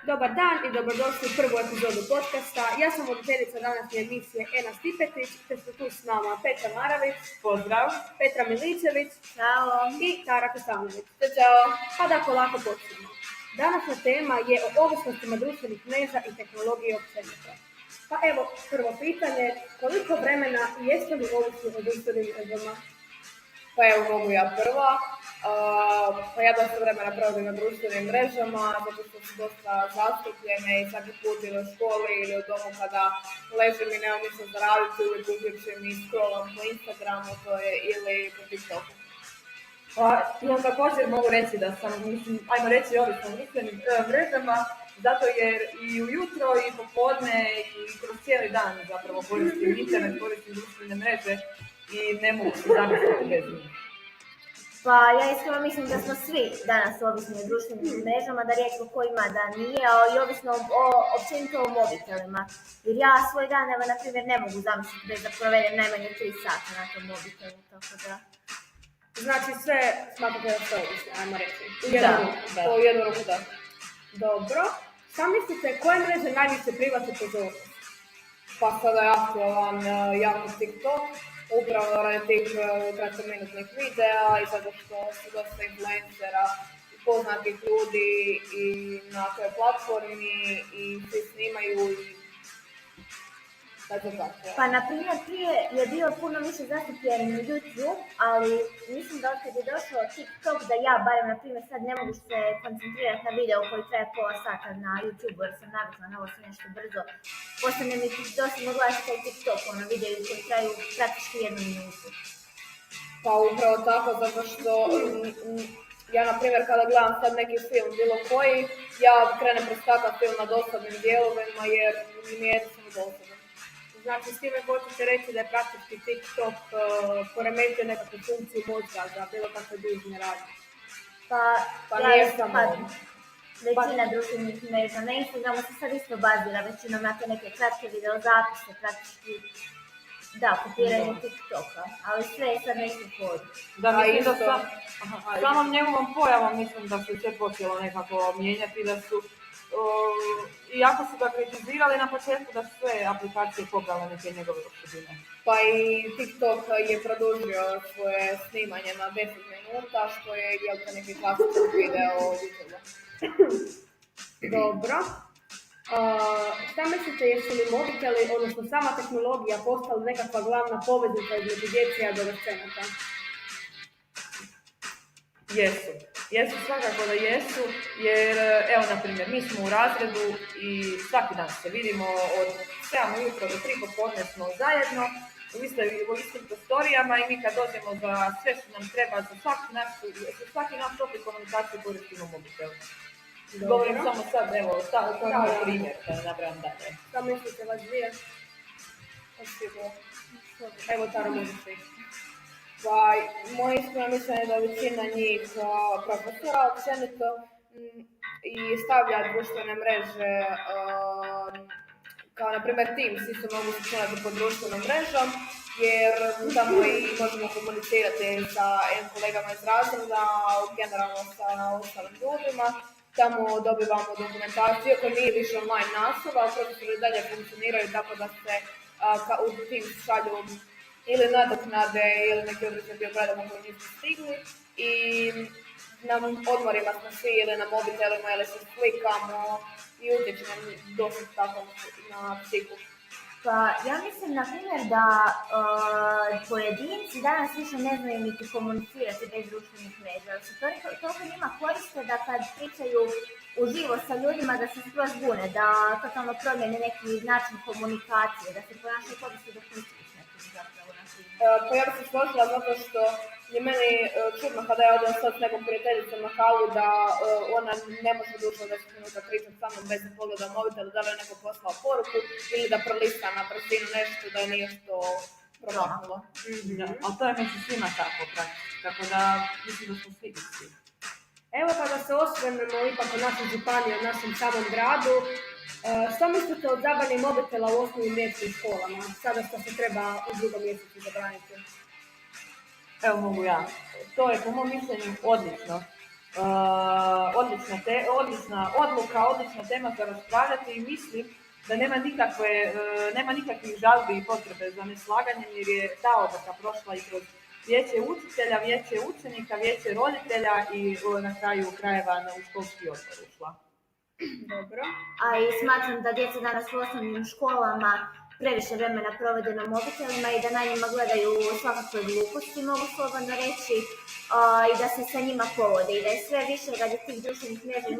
Dobar dan i dobrodošli u prvu epizodu podcasta. Ja sam voditeljica današnje emisije Ena Stipetić, te su tu s nama Petra Maravić, pozdrav, Petra Miličević, Ćao, i Tara Kosanović. Ćao. Pa da polako počnemo. Današnja tema je o ovisnostima društvenih mreža i tehnologije općenito. Pa evo, prvo pitanje, koliko vremena i jeste li ovisni o društvenim mrežama? Pa evo mogu ja prva. Pa ja dosta vremena provodim na društvenim mrežama, zato što su dosta zastupljene i svaki put ili u školi ili u domu kada ležim i nemam ništa za raditi, uvijek uključim i scrollam po Instagramu ili po TikToku. Pa ja također mogu reći da sam, ajmo reći ovisna o društvenim mrežama, zato jer i ujutro i popodne i kroz cijeli dan zapravo koristim internet, koristim društvene mreže i ne mogu se zamisliti bez njih. pa ja iskreno mislim da smo svi danas ovisni o društvenim mrežama, da rijetko ko ima da nije, i ovisno općenito o mobitelima. Jer ja svoj dan, evo, na primjer, ne mogu zamisliti bez da provedem najmanje 3 sata na tom mobitelu, tako da... Znači sve smatrate da ste ovisni, ajmo reći. Po jednu ruku da. Dobro. Šta mislite, koje mreže najviše privlače pozornost? Pa sada je aktualan jako TikTok, upravo radi tih kratkominutnih videa i zato što su dosta influencera i poznatih ljudi i na toj platformi i svi snimaju i tako. Pa, na primjer, prije je bio puno više zastupljen YouTube, ali mislim da otkad je došao TikTok, da ja, barem, na primjer, sad ne mogu se koncentrirati na video koji traje pola sata na YouTube, jer sam navikla na ovo sve nešto brzo. Postane mi dosadno gledati taj TikTok, video koji traju praktički 1 minutu. Pa upravo tako, zato što ja, na primjer, kada gledam sad neki film, bilo koji, ja krenem preskakati film na dosadnim dijelovima jer mi je jednostavno dosadno. Znači, s time hoćete reći da je praktički TikTok poremetio nekakvu funkciju mozga za bilo kakve dužne radnje? Pa nije samo. Većina društvenih mreža na Instagramu se sad isto bazira većinom na te neke kratke videozapise, praktički kopiranje TikToka, ali sve je sad nešto hodu. Da, mislim da samom njegovom pojavom mislim da se sve počelo nekako mijenjati, da su iako su ga kritizirali na početku da su sve aplikacije pobrale neke njegove osobine. Pa i TikTok je produžio svoje snimanje na 10 minuta, što je neki klasičan video od YouTube-a. Dobro. Šta mislite, jesu li mobiteli, odnosno sama tehnologija, postala nekakva glavna poveznica između djece i adolescenata? Jesu, svakako da jesu, jer evo, na primjer, mi smo u razredu i svaki dan se vidimo od 7 ujutro do 3 popodne smo zajedno u istim prostorijama i mi kad dođemo za sve što nam treba, za svaki naš opet komunikacije koristimo mobitel. Govorim samo sad, evo, to je moj primjer, da nabrajam dalje. Šta mislite, vas dvije? Evo, Tara, možeš ti. Pa, moje iskreno mišljenje je da većina njih profesora općenito i stavlja društvene mreže kao na primjer Teams, isto mogu se čunati pod društvenom mrežom, jer tamo i možemo komunicirati sa kolegama iz razreda, generalno sa ostalim ljudima. Tamo dobivamo dokumentaciju, iako nije više online nastava, ali profesori dalje funkcioniraju tako da se u Teams šalju ili nadoknade ili neki određeni dio gradova koji nisu stigli i na odmorima smo svi ili na mobitelima ili se slikamo i utječe nam dosta tako na psihu. Pa ja mislim, na primjer, da pojedinci danas više ne znaju niti komunicirati bez društvenih mreža. Jer se toliko njima koriste da kad pričaju uživo sa ljudima da se skroz bune, da totalno promijene neki način komunikacije, da se ponašaju kao da se dopustiš nekim zapravo na primjer. Pa ja bih se složila zato što je meni čudno kada ja odem sad s nekom prijateljicom na kavu da ona ne može duže od 10 minuta pričati sa mnom bez da pogleda mobitel, da li je neko poslao poruku ili da prolista na brzinu nešto da je nešto promaknulo. Ali to je među svima tako praktički, tako da mislim da smo svi isti. Evo kada se osvrnemo ipak o našoj županiji, o našem samom gradu, što mislite od zabrane mobitela u osnovnim mjesečnim školama, sada što se treba u 2. mjesecu zabraniti? Evo mogu ja. To je po mom mišljenju odlično. odlična odluka, odlična tema za raspravljati i mislim da nema nikakvih žalbi i potrebe za neslaganjem jer je ta odluka prošla i kroz vijeće učitelja, vijeće učenika, vijeće roditelja i na kraju krajeva u školski odbor ušla. Dobro. A i smatram da djeca danas u osnovnim školama previše vremena provode na mobitelima i da na njima gledaju svakakve gluposti, mogu slobodno reći, i da se sa njima povode i da je sve više radi tih društvenih mreža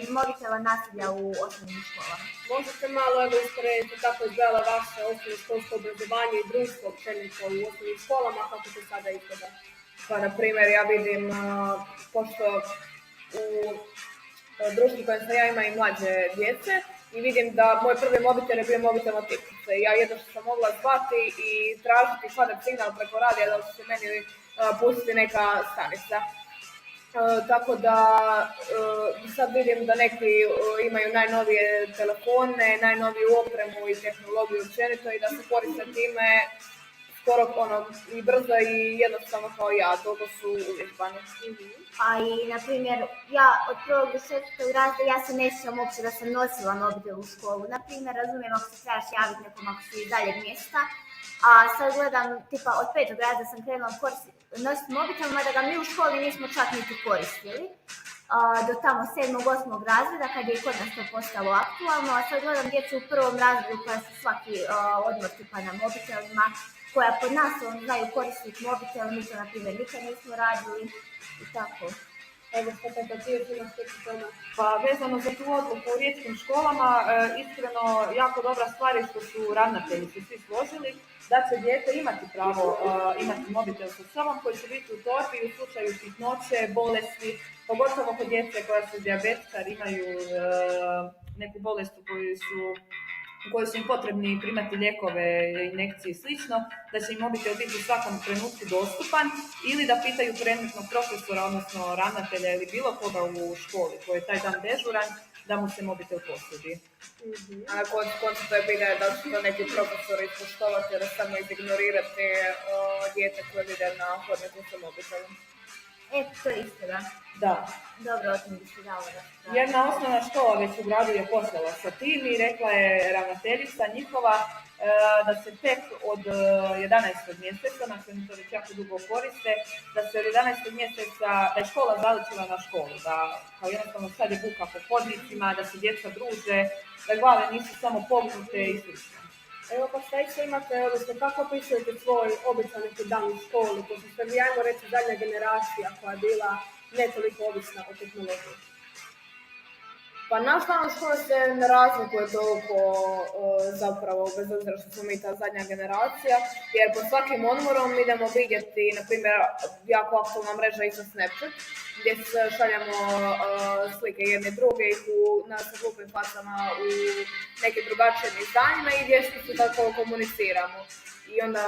i mobitela nasilja u osnovnim školama. Možete malo usporediti kako je izgledala vaše osnovno školsko obrazovanje i društvo općenito u osnovnim školama, kako to sada izgleda? Pa, na primjer, ja vidim, pošto u društvu kojem sam ja ima i mlađe djece, i vidim da moj prvi mobitel je bio mobitel od tipkice. Ja jedno što sam mogla zvati i tražiti hvadat signal preko radija da će se meni pustiti neka stanica. Tako da sad vidim da neki imaju najnovije telefone, najnoviju opremu i tehnologiju općenito i da se koriste time skoro i brzo i jednostavno kao ja, toliko su uvježbani. A i, na primjer, ja od 1. do 6. razreda ja se ne sjećam uopće da sam nosila mobitel u školu. Na primjer, razumijem ako se trebaš javiti nekom ako si iz daljeg mjesta, a sad gledam, tipa od 5. razreda sam krenula nositi mobitel, mada ga mi u školi nismo čak niti koristili. Do tamo 7. 8. razreda kad je i kod nas to postalo aktualno, a sad gledam djecu u 1. razredu koja su svaki odmor tipa na mobitelima, koja pod nas znaju koristiti mobitel, mi to na primjer nikad nismo radili i tako. Evo što kada ti još imaš što tome? Pa vezano za tu odluku u riječkim školama, iskreno jako dobra stvar je što su ravnatelji se svi složili da će dijete imati pravo imati mobitel sa sobom koji će biti u torbi u slučaju hitnoće, bolesti, pogotovo kod djece koja su dijabetičari, imaju neku bolest u kojoj su im potrebni primati lijekove, injekcije i slično, da će im mobitel biti u svakom trenutku dostupan ili da pitaju predmetnog profesora, odnosno ravnatelja ili bilo koga u školi koji je taj dan dežuran, da mu se mobitel posudi. A na koncu to je pitanje da će to neki profesor ispoštovati da samo izignorirati dijete koje vide na hodniku sa mobitelom. To je isto, da. Da. Dobro, o tom bi se dalo da. Jedna osnovna škola već u gradu je počela sa tim i rekla je ravnateljica njihova da se tek od 11. mjeseca, na kojem to već jako dugo koriste, da se od 11. mjeseca, da je škola zaličila na školu, da kao jednostavno sad je buka po hodnicima, da se djeca druže, da glave nisu samo pognute i slično. Evo pa šta isto imate, odnosno kako opisujete svoj običan neki dan u školi, pošto ste vi, ajmo reći, zadnja generacija koja je bila ne toliko ovisna o tehnologiji? Pa naš dan u školi se ne razlikuje toliko zapravo, bez obzira što smo mi ta zadnja generacija, jer po svakim odmorom idemo vidjeti, na primjer, jako aktualna mreža je Snapchat, gdje šaljamo slike jedne druge i na glupim facama u nekim drugačijim izdanjima i gdje se tako komuniciramo. I onda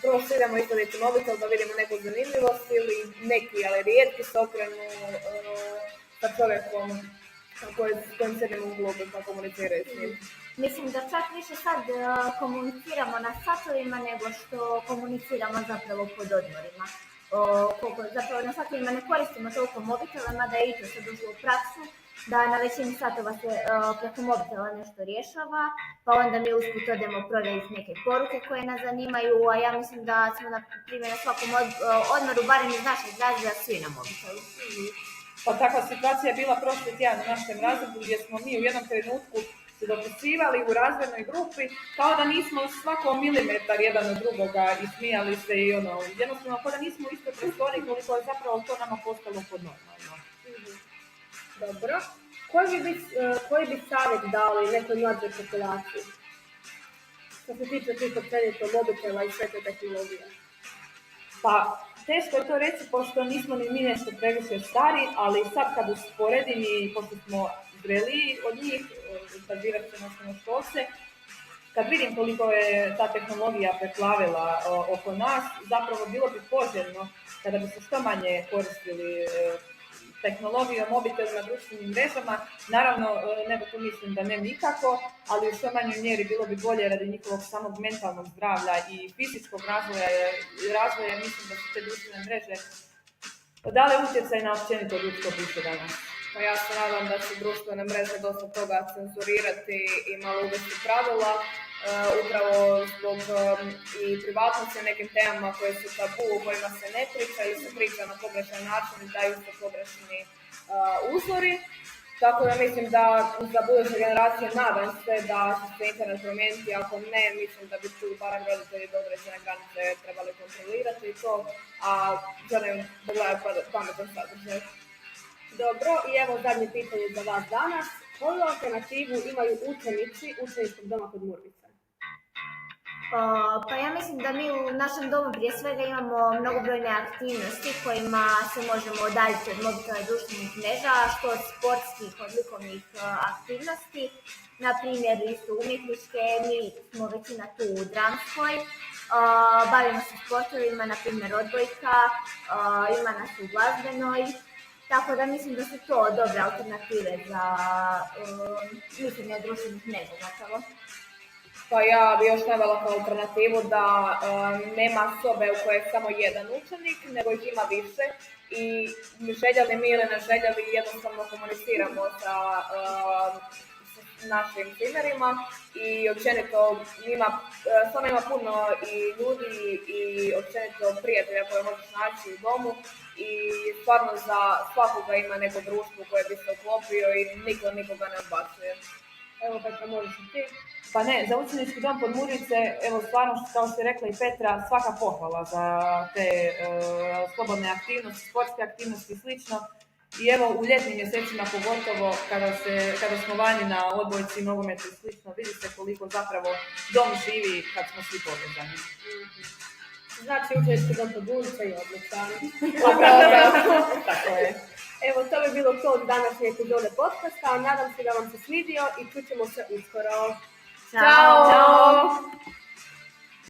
prvo se idemo izgledati mobitel da vidimo neku zanimljivost ili neki, ali rijetki se okrenu sa čovjekom s kojim sedimo u klubu pa komuniciraju s njim. Mislim da čak više sad komuniciramo na satovima nego što komuniciramo zapravo pod odmorima. Zapravo na satovima ne koristimo toliko mobitela, mada je i to sad ušlo u praksu, da na većini satova se preko mobitela nešto rješava, pa onda mi usput odemo provjeriti neke poruke koje nas zanimaju, a ja mislim da smo na primjer na svakom odmoru, barem iz našeg razreda, svi na mobitelu. Pa takva situacija je bila prošli tjedan u našem razredu gdje smo mi u jednom trenutku se dopisivali u razrednoj grupi kao da nismo svako milimetar jedan od drugoga i smijali se i jednostavno kao da nismo u istoj prostoriji koliko je zapravo to nama postalo podnormalno. Dobro. Koji bi savjet dali nekoj mlađoj populaciji što se tiče tih općenito mobitela i sve te tehnologije? Pa teško je to reći pošto nismo ni mi nešto previše stari, ali sad kad usporedim i pošto smo zreliji od njih, bazirat se na osnovnoškolce, kad vidim koliko je ta tehnologija preplavila oko nas, zapravo bilo bi poželjno kada bi se što manje koristili tehnologijom, mobitelima, društvenim mrežama. Naravno, nego tu mislim da ne nikako, ali u što manjoj mjeri bilo bi bolje radi njihovog samog mentalnog zdravlja i fizičkog razvoja, mislim da su te društvene mreže Da li je utjecaj na općenito ljudsko biće danas? Pa ja se nadam da će društvene mreže dosta toga cenzurirati i malo uvesti pravila, upravo zbog i privatnosti nekim temama koje su tabu, o kojima se ne priča ili se priča na pogrešan način i daju se pogrešni uzori. Tako da mislim da za buduće generacije nadam se da će se internet promijeniti, ako ne, mislim da bi tu barem roditelji do određene granice trebali kontrolirati to, a želim da gledaju pametan sadržaj. Dobro, i evo zadnje pitanje za vas danas. Koju alternativu imaju učenici učeničkog doma kod Murvice? Pa ja mislim da mi u našem domu prije svega imamo mnogobrojne aktivnosti kojima se možemo odaljiti od mobitela i društvenih mreža, što od sportskih, od likovnih aktivnosti. Na primjer, isto umjetničke, mi smo većina tu u dramskoj, bavimo se sportovima, na primjer odbojka, ima nas u glazbenoj. Tako da mislim da su to dobre alternative za mišljenje društvenih mreža zapravo. Pa ja bi još navela kao alternativu da nema sobe u kojoj je samo jedan učenik, nego ih ima više i željeli mi ili ne željeli jednostavno komuniciramo sa našim primjerima i općenito samo ima puno i ljudi i općenito prijatelja koje možeš naći u domu i stvarno za svakoga ima neko društvo koje bi se uklopio i niko nikoga ne odbacuje. Evo Petra, možeš i ti? Pa ne, za učenički dom kod Murvice, evo stvarno, kao što je rekla i Petra, svaka pohvala za te slobodne aktivnosti, sportske aktivnosti i slično. I evo u ljetnim mjesecima pogotovo kada smo vani na odbojci, nogometu i slično, vidi se koliko zapravo dom živi kad smo svi povezani. Znači učenički dom kod Murvice je odličan. Tako je. Evo, to bi bilo to od današnje epizode podcasta. Nadam se da vam se svidio i čućemo se uskoro. Ćao!